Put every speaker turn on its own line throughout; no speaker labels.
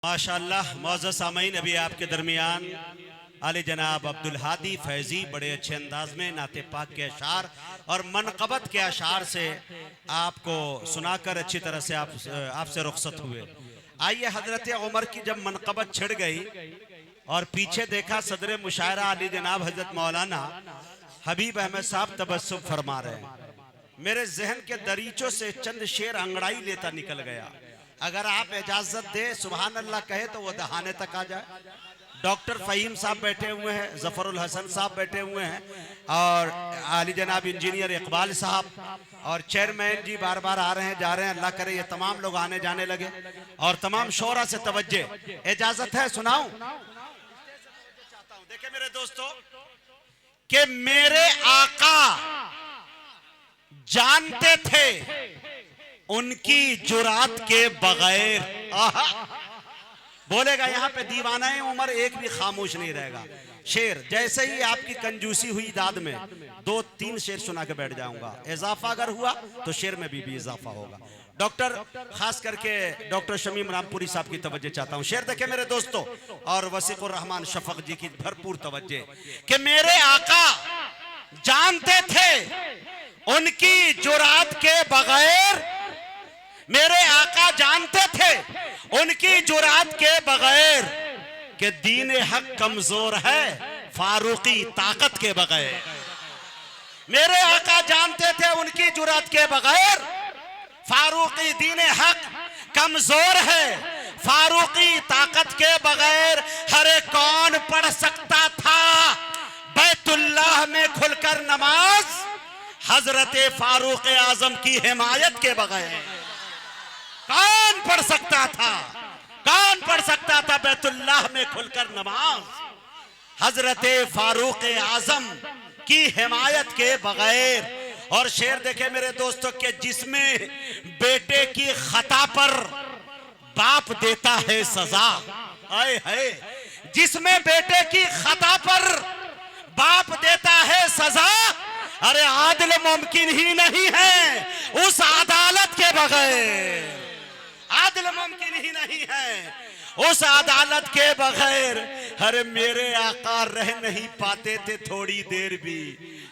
माशाअल्लाह मौजूद सामईन, अभी आपके दरमियान आले जनाब अब्दुल हादी फैजी बड़े अच्छे अंदाज में नाते पाक के अशार और मनक़बत के अशार से आपको सुनाकर अच्छी तरह से आपसे रुखसत हुए। आइए, हजरत उमर की जब मनक़बत छिड़ गई और पीछे देखा सदर मुशायरा आली जनाब हजरत मौलाना हबीब अहमद साहब तबस्सुम फरमा रहे हैं। मेरे जहन के दरीचों से चंद शेर अंगड़ाई लेता निकल गया। अगर आप इजाजत दे सुभान अल्लाह कहे तो वो दहाने तक आ जाए। डॉक्टर फ़हीम साहब बैठे हुए हैं, ज़फ़रुल हसन साहब बैठे हुए हैं और आली जनाब इंजीनियर इकबाल साहब और चेयरमैन जी बार बार आ रहे हैं जा रहे हैं। अल्लाह करे ये तमाम लोग आने जाने लगे और तमाम शोरा से तवज्जे। इजाजत है सुनाऊं? देखे मेरे दोस्तों कि मेरे आका जानते थे उनकी जुरात के बगैर, बोलेगा यहाँ पे दीवाना उमर एक भी खामोश नहीं रहेगा। शेर जैसे ही आपकी कंजूसी हुई दाद में 2-3 शेर सुना के बैठ जाऊंगा। इजाफा अगर हुआ तो शेर में भी इजाफा होगा। डॉक्टर खास करके डॉक्टर शमीम रामपुरी साहब की तवज्जो चाहता हूँ। शेर देखे मेरे दोस्तों और वसीकुर रहमान शफक जी की भरपूर तवज्जो कि मेरे आका जानते थे उनकी जुरात के बगैर, मेरे आका जानते थे उनकी जुरात के बगैर कि दीन हक कमजोर है फारूकी ताकत के बगैर। मेरे आका जानते थे उनकी जुरात के बगैर फारूकी दीन हक कमजोर है फारूकी ताकत के बगैर। हरे कौन पढ़ सकता था बैतुल्लाह में खुलकर नमाज हजरत फारूक आजम की हिमायत के बगैर? कौन पढ़ सकता था, कौन पढ़ सकता था बैतुल्लाह में खुलकर नमाज हजरत फारूक आजम की हिमायत के बगैर? और शेर देखे मेरे दोस्तों के जिसमें बेटे की खता पर बाप देता है सजा, आए है जिसमें बेटे की खता पर बाप देता है सजा। अरे आदिल मुमकिन ही नहीं है उस अदालत के बगैर, आदिल मुमकिन ही नहीं है उस अदालत के बगैर। अरे मेरे आका रह नहीं पाते थे थोड़ी देर भी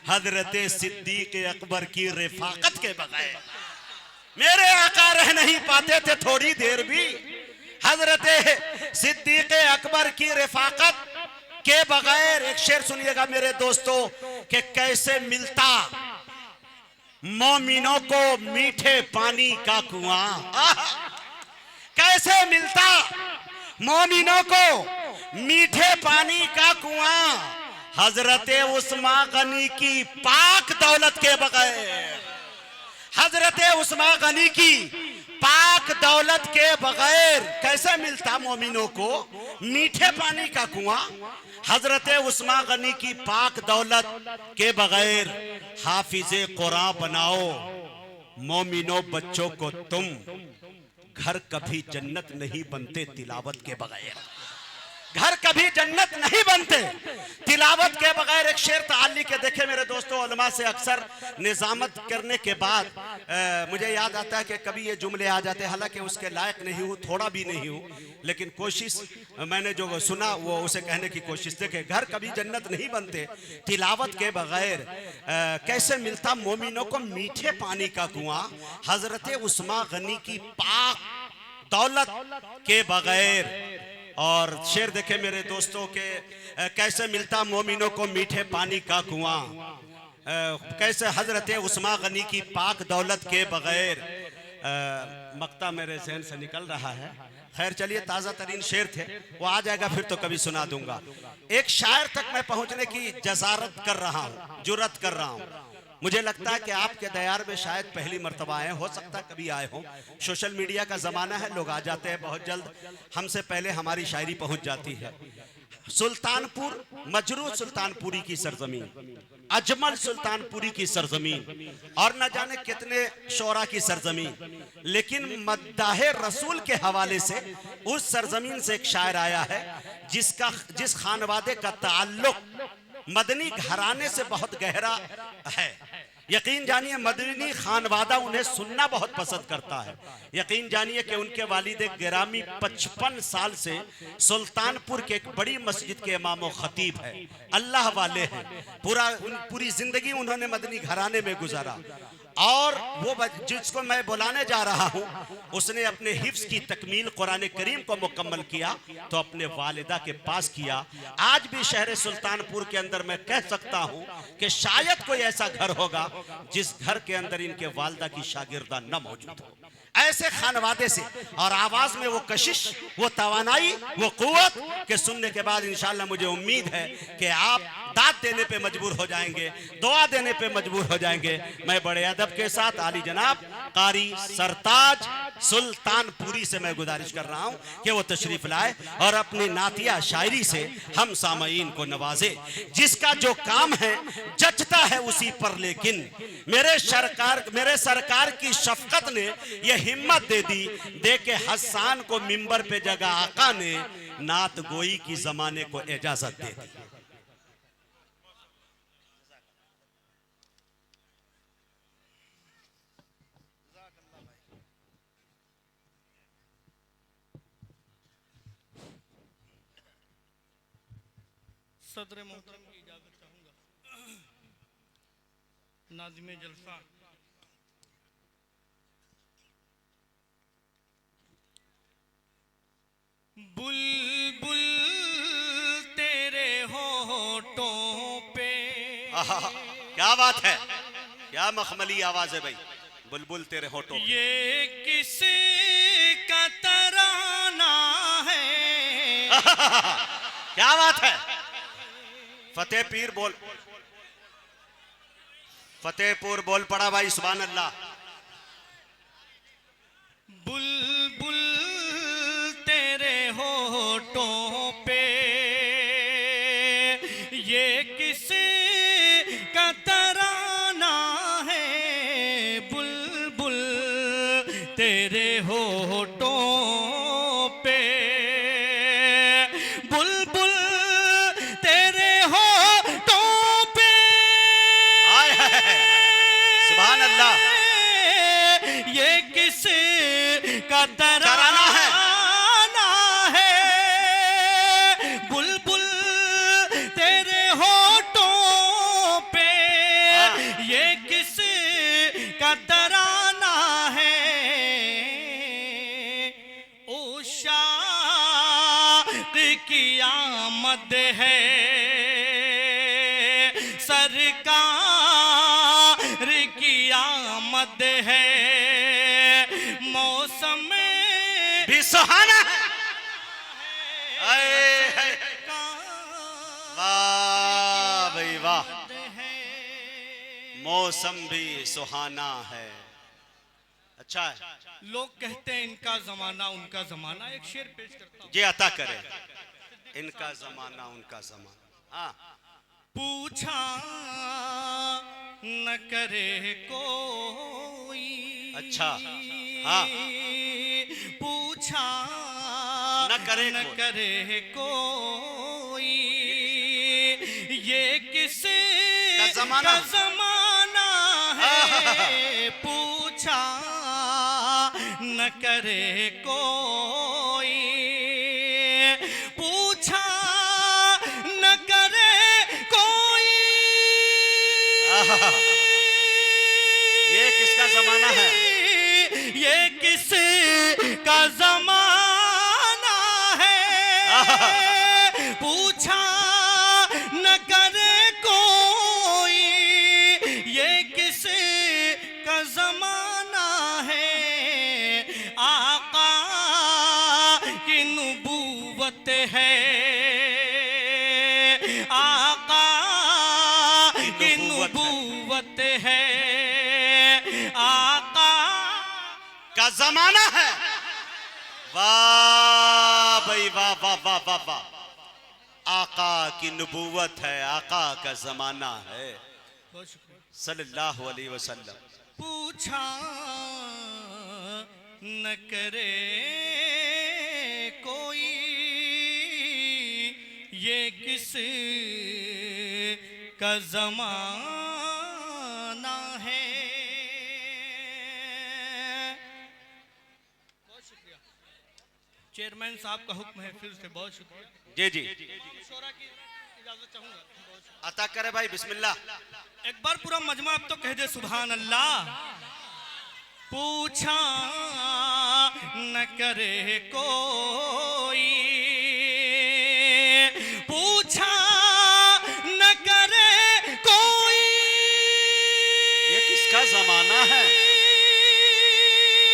हजरत सिद्दीक अकबर की रिफाकत के बगैर। मेरे आका रह नहीं पाते थे थोड़ी देर भी हजरत सिद्दीक अकबर की रिफाकत के बगैर। एक शेर सुनिएगा मेरे दोस्तों कि कैसे मिलता मोमिनों को मीठे पानी का कुआं, कैसे मिलता मोमिनों को मीठे पानी का कुआं हजरत उस्मा गनी की पाक दौलत के बगैर। हजरत उस्मा गनी की पाक दौलत के बगैर कैसे मिलता मोमिनों को मीठे पानी का कुआं हजरत उस्मा गनी की पाक दौलत के बगैर। हाफिजे कुरान बनाओ मोमिनों बच्चों को तुम, घर कभी जन्नत नहीं बनते तिलावत के बगैर। घर कभी जन्नत नहीं बनते तिलावत के बगैर। एक शेर ताल्ली के देखे मेरे दोस्तों उलमा से अक्सर निजामत करने के बाद मुझे याद आता है कि कभी ये जुमले आ जाते हैं, हालांकि उसके लायक नहीं हूँ, थोड़ा भी नहीं हूँ, लेकिन कोशिश मैंने जो सुना वो उसे कहने की कोशिश। देखे घर कभी जन्नत नहीं बनते तिलावत के बगैर। कैसे मिलता मोमिनों को मीठे पानी का कुआं हजरत उस्मा गनी की पाक दौलत के बगैर। और शेर देखे मेरे दोस्तों के कैसे मिलता मोमिनों को मीठे पानी का कुआं कैसे हजरत उस्मा गनी की पाक दौलत के बगैर। मक्ता मेरे जहन से निकल रहा है। खैर चलिए, ताज़ा तरीन शेर थे, वो आ जाएगा फिर तो कभी सुना दूंगा। एक शायर तक मैं पहुंचने की जसारत कर रहा हूं, जुर्रत कर रहा हूं। मुझे लगता है कि आपके दयार में शायद पहली मर्तबा आए, हो सकता है कभी आए हो। सोशल मीडिया का ज़माना है, लोग आ जाते हैं बहुत जल्द, हमसे पहले हमारी शायरी पहुंच जाती है। सुल्तानपुर, मजरू सुल्तानपुरी की सरजमीन, अजमल सुल्तानपुरी की सरजमीन और न जाने कितने शोरा की सरजमीन, लेकिन मद्दाहे रसूल के हवाले से उस सरजमीन से एक शायर आया है जिस खानवादे का ताल्लुक मदनी घराने से बहुत गहरा है। यकीन जानिए मदनी खानवादा उन्हें सुनना बहुत पसंद करता है। यकीन जानिए कि उनके वालिद गिरामी 55 साल से सुल्तानपुर के एक बड़ी मस्जिद के इमाम व खतीब है, अल्लाह वाले हैं। पूरी जिंदगी उन्होंने मदनी घराने में गुजारा। और वो जिसको मैं बुलाने जा रहा हूँ उसने अपने हिफ्स की तकमील कुरान करीम को मुकम्मल किया तो अपने वालिदा के पास किया। आज भी शहर सुल्तानपुर के अंदर मैं कह सकता हूँ कि शायद कोई ऐसा घर होगा जिस घर के अंदर इनके वालिदा की शागिर्दा न मौजूद हो। ऐसे खानवादे से और आवाज में वो कशिश, वो तवानाई, वो कुव्वत के सुनने के बाद इंशाअल्लाह मुझे उम्मीद है कि आप दाद देने पे मजबूर हो जाएंगे, दुआ देने पे मजबूर हो जाएंगे। मैं बड़े अदब के साथ आली जनाब कारी सरताज सुल्तानपुरी से मैं गुजारिश कर रहा हूं कि वो तशरीफ लाए और अपनी नातिया शायरी से हम सामईन को नवाजे। जिसका जो काम है जचता है उसी पर, लेकिन मेरे सरकार की शफकत ने यह हिम्मत दे दी, दे के हसन को मिंबर पे जगह आका ने नात गोई की जमाने को इजाजत दे दी।
सदर मोहतरम की इजाजत चाहूंगा। नाज़िमे जलसा बुलबुल तेरे होठों पे।
क्या बात है, क्या मखमली आवाज है भाई, बुलबुल तेरे होठों पे।
ये किसी का तराना है।
क्या बात है, फतेह पीर बोल, फतेहपुर बोल पड़ा भाई, सुभान अल्लाह।
बुलबुल तेरे होठों पे ये किसी का तराना है। बुलबुल तेरे होठों पे, बुलबुल तेरे होठों पे।
सुभान अल्लाह।
ये किसी का तराना है। बुलबुल तेरे होठों पे ये किसी का तराना है। ओ शायर की आमद है, सरकार की आमद है। मौसम
भी सुहाना है, वाह भाई वाह, मौसम भी सुहाना है। अच्छा है।
लोग कहते हैं इनका जमाना उनका जमाना। एक शेर पेश करता हूं।
ये अता करे, इनका जमाना उनका जमाना। हाँ,
पूछा न करे कोई।
अच्छा, हाँ,
पूछा
न करे
न करे कोई। ये किसी
का जमाना
है। पूछा न करे कोई। पूछा न करे कोई।
ये किसका जमाना है?
ये किस का जमाना है। पूछा न करे कोई। ये किस का जमाना है। आका की नबूवत है। आका की नबूवत है। आका
का जमाना है। वाह भाई वाह वाह वाह वाह वाह। आका की नबूवत है, आका का जमाना है सल्लल्लाहु अलैहि वसल्लम।
पूछा न करे कोई। ये किस का जमाना है। चेयरमैन साहब का हुक्म है, फिर से बहुत शुक्रिया।
जी जी,
शोरा की इजाजत चाहूंगा, बहुत शुक्रिया।
अता करे भाई, बिस्मिल्लाह।
एक बार पूरा मजमा अब तो कह दे सुभान अल्लाह। पूछा न करे कोई, पूछा न करे कोई,
ये किसका जमाना है?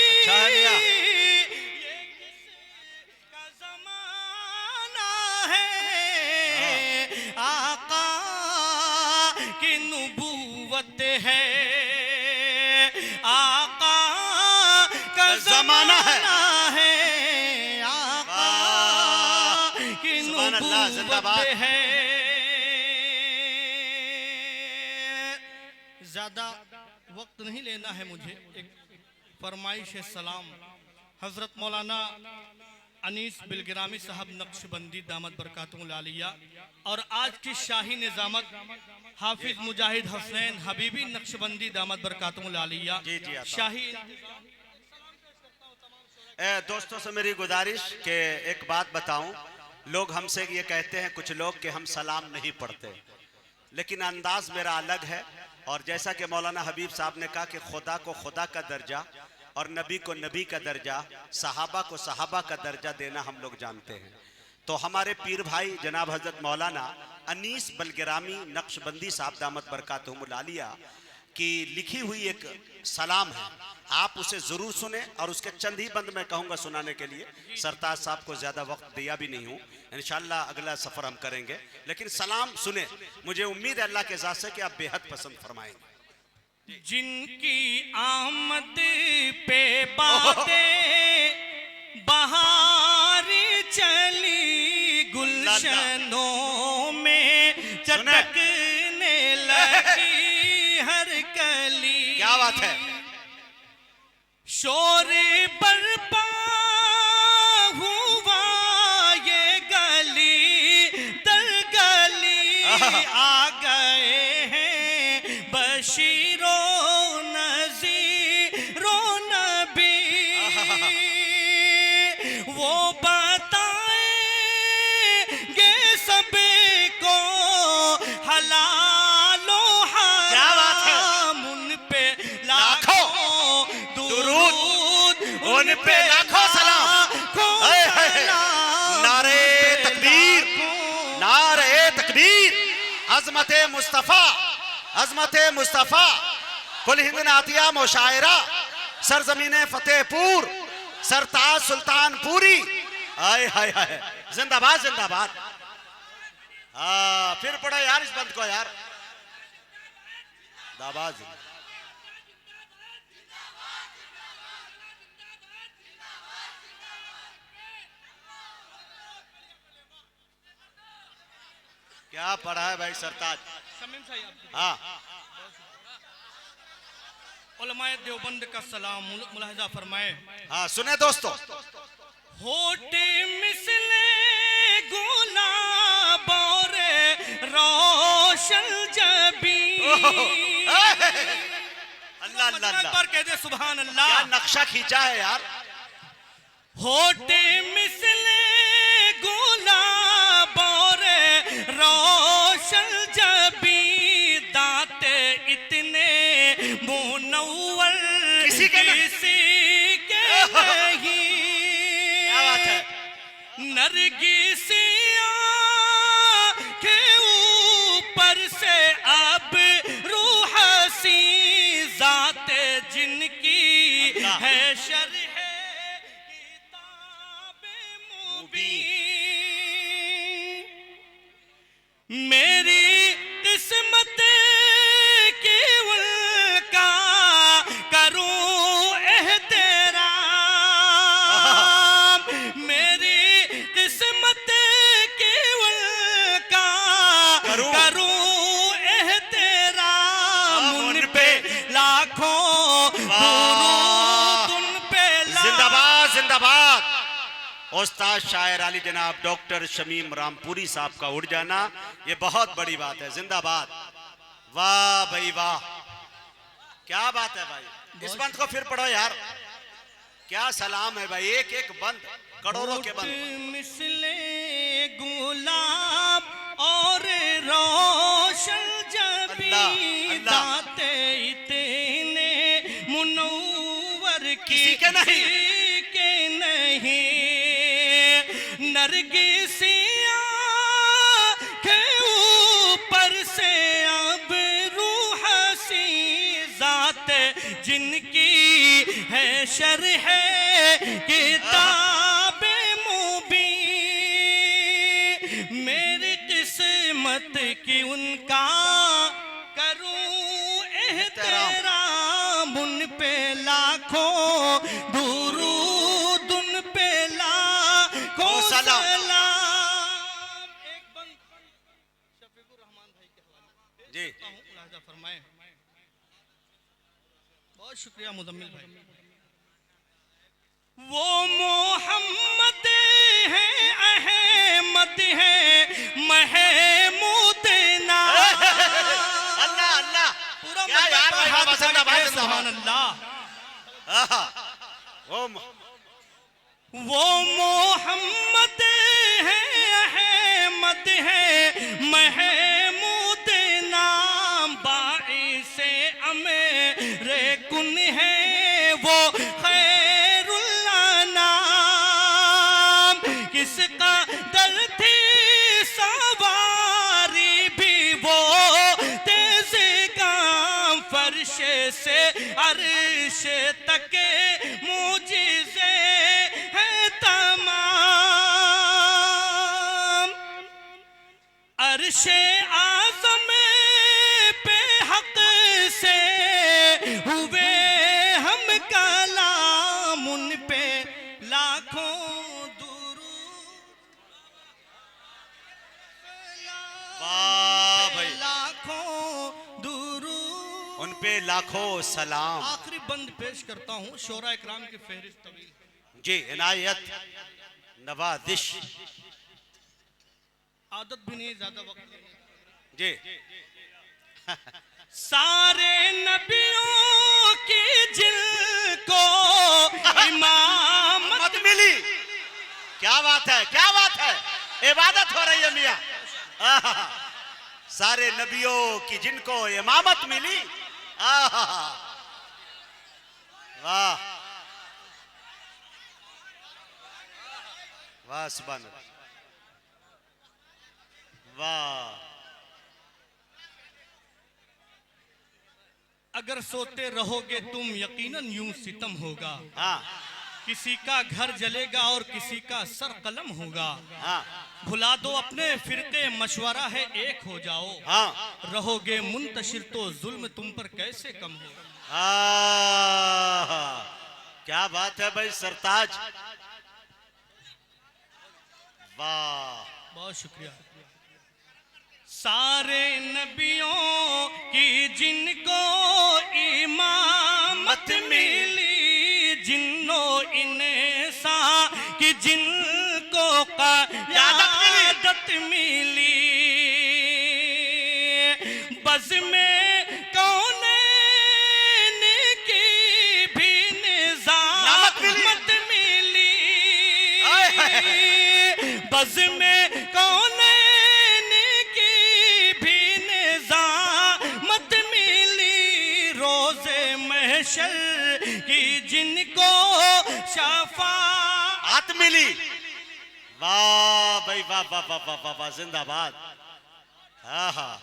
अच्छा है मियां।
ये किसका जमाना है, आका की नुबुव्वत है, आका का
जमाना है।
आका की
सुभान अल्लाह, जिंदाबाद।
नुबुव्वत है। ज्यादा वक्त नहीं लेना है मुझे, एक फरमाइश सलाम हजरत मौलाना अनीस बिलगिरामी साहब नक्शबंदी दामद बरकातुहुल आलिया और आज की शाही निजामत हाफिज मुजाहिद हुसैन हबीबी नक्शबंदी दामद बरकातुहुल आलिया
जी जी, आता।
शाही।
दोस्तों से मेरी गुजारिश कि एक बात बताऊं, लोग हमसे ये कहते हैं कुछ लोग कि हम सलाम नहीं पढ़ते, लेकिन अंदाज मेरा अलग है। और जैसा कि मौलाना हबीब साहब ने कहा कि खुदा को खुदा का दर्जा और नबी को नबी का दर्जा, सहाबा को सहाबा का दर्जा देना हम लोग जानते हैं। तो हमारे पीर भाई जनाब हजरत मौलाना अनीस बिलगिरामी नक्शबंदी साहब दामत बरकातुहुल आलिया की लिखी हुई एक सलाम है, आप उसे जरूर सुने। और उसके चंद ही बंद मैं कहूँगा सुनाने के लिए, सरताज साहब को ज़्यादा वक्त दिया भी नहीं हूँ, इंशाल्लाह अगला सफ़र हम करेंगे, लेकिन सलाम सुने। मुझे उम्मीद है अल्लाह के ज़ात से कि आप बेहद पसंद फरमाएंगे।
जिनकी आमद पे बातें बहार चली, गुलशनों में चटकने लगी हर कली।
क्या बात है?
शोर बरपा हुआ ये गली दर गली, आ गए हैं बशीरो नज़ीरो नबी, वो बताएंगे सबको हलालो हराम, उन पे लाखों दुरूद,
उन पे लाखों सलाम। नारे तकबीर, नारे तकबीर। अजमते मुस्तफ़ा, अजमते मुस्तफ़ा, कुल हिंद नातिया मुशायरा, सरजमीने फतेहपुर, सरताज सुल्तानपुरी। आय हाय हाय, जिंदाबाद जिंदाबाद। फिर पढ़ो यार इस बंद को यार, दाबाद। क्या पढ़ा है भाई सरताज? हाँ,
उलमाए देवबंद का सलाम मुलाहिजा फरमाए।
हाँ सुने दोस्तों।
होटे मिसले गुलाब और रोशन जबी,
अल्लाह अल्लाह अल्लाह,
पर कह दे सुभान अल्लाह।
क्या नक्शा खींचा है यार।
होटे मिसले गुलाब और रोशन जबी, दांत इतने मुनव्वर
किसी के नहीं। क्या बात है?
नरगिसिया के ऊपर से अब रूह सी, जात जिनकी है शरह किताब मुबीन, मेरी किस्मत की उनका करूं एहतराम, मेरी किस्मत की उनका करूं एहतराम, उन पे लाखों दुरूद, उन पे
जिंदाबाद जिंदाबाद। उस्ताद शायर अली जनाब डॉक्टर शमीम रामपुरी साहब का उड़ जाना ये बहुत बड़ी बात है। जिंदाबाद। वाह भाई वाह, क्या बात है भाई। इस बंद को फिर पढ़ो यार। क्या सलाम है भाई, एक एक बंद करोड़ों के बंद।
मिसले गुलाब और रोशन जबी दाते इतने मुनव्वर
किसी के नहीं,
के नहीं नरगिसिया के ऊपर से अब रूह सी जात जिनकी है शरह किताब मुबी मेरी किस्मत की उनका करूं एहतराम उन पे लाखों दुरूद उन पे लाखों सलाम। एक बंद शफीकुर रहमान भाई के हवाले जी मुलाहिजा फरमाएं। बहुत शुक्रिया मुजम्मिल भाई। वो मोहम्मद है अहमद है महमूद ना
अल्लाह अल्लाह
पूरा
क्या यार भाई,
सुभान अल्लाह। वो मोहम्मद है अहमद है महमूद नाम बाइसे अमेरे कुन है वो खैरुल्लाह नाम किसका दर थी सवारी भी वो तेज काम फर्श से अर्श तक मुझसे है तमाम अर्श आज़म पे हक से हुए हम कलाम उन पे लाखों
वाह भाई,
लाखों दुरू
उन पे लाखों सलाम।
आखिरी बंद पेश करता हूँ शोरा इकराम की फहरिस्त तवील
जी इनायत नवाजिश
आदत भी नहीं ज्यादा वक्त लेने
जी।
सारे नबियों की जिनको इमामत
मिली, क्या बात है, क्या बात है, इबादत हो रही है मियां। सारे नबियों की जिनको इमामत मिली, वाह वाह सुभान अल्लाह, वाह।
अगर सोते रहोगे तुम यकीनन यूं सितम होगा
हाँ
किसी का घर जलेगा और किसी का सर कलम होगा
हाँ
भुला दो अपने फिरके मशवरा है एक हो जाओ
हाँ
रहोगे मुंतशिर तो जुल्म तुम पर कैसे कम होगा।
क्या बात है भाई सरताज, वाह
बहुत शुक्रिया। सारे नबियों की जिनको इमामत मिली जिन्नो इंसा की जिनको क़यादत मिली बज़ में कौनैन की भी निज़ामत मिली बज़ में कौनैन की भी निज़ामत मिली रोज़े महशर की जिनको शफ़ाअत
मिली। वाह भाई वाह वाह वाह वाह वाह वाह, जिंदाबाद। हाँ हाँ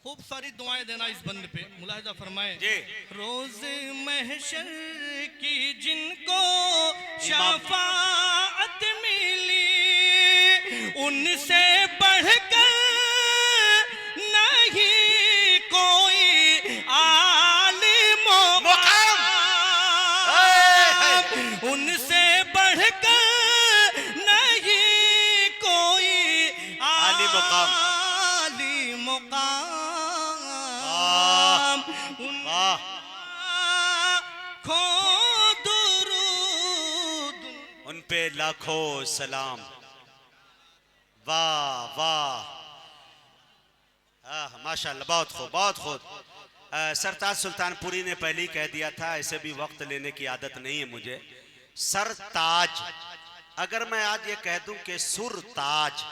खूब सारी दुआएं देना इस बंद पे मुलाहिजा फरमाए
जी।
रोज महशर की जिनको शफाअत मिली उनसे बढ़कर नहीं कोई आलिम मुक़ाम उनसे बढ़कर नहीं कोई
आलिम मुक़ाम उन पे लाखों सलाम। वाह वाह, माशाअल्लाह, बहुत खूब बहुत खूब। सरताज सुल्तानपुरी ने पहले ही कह दिया था, ऐसे भी वक्त लेने की आदत नहीं है मुझे। सरताज, अगर मैं आज ये कह दूं कि सुरताज,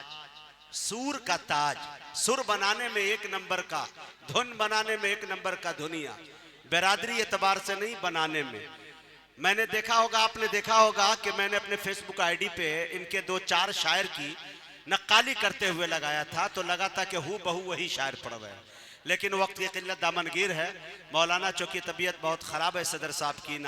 सूर का ताज, सुर बनाने में एक नंबर का, धुन बनाने में एक नंबर का धुनिया, बिरादरी एतबार से नहीं बनाने में। मैंने देखा होगा, आपने देखा होगा कि मैंने अपने फेसबुक आईडी पे इनके 2-4 शायर की नक्काली करते हुए लगाया था, तो लगा था कि हूँ बहू वही शायर पढ़ रहे हैं, लेकिन वक्त की किल्लत दामनगीर है। मौलाना चूंकि तबीयत बहुत ख़राब है सदर साहब की,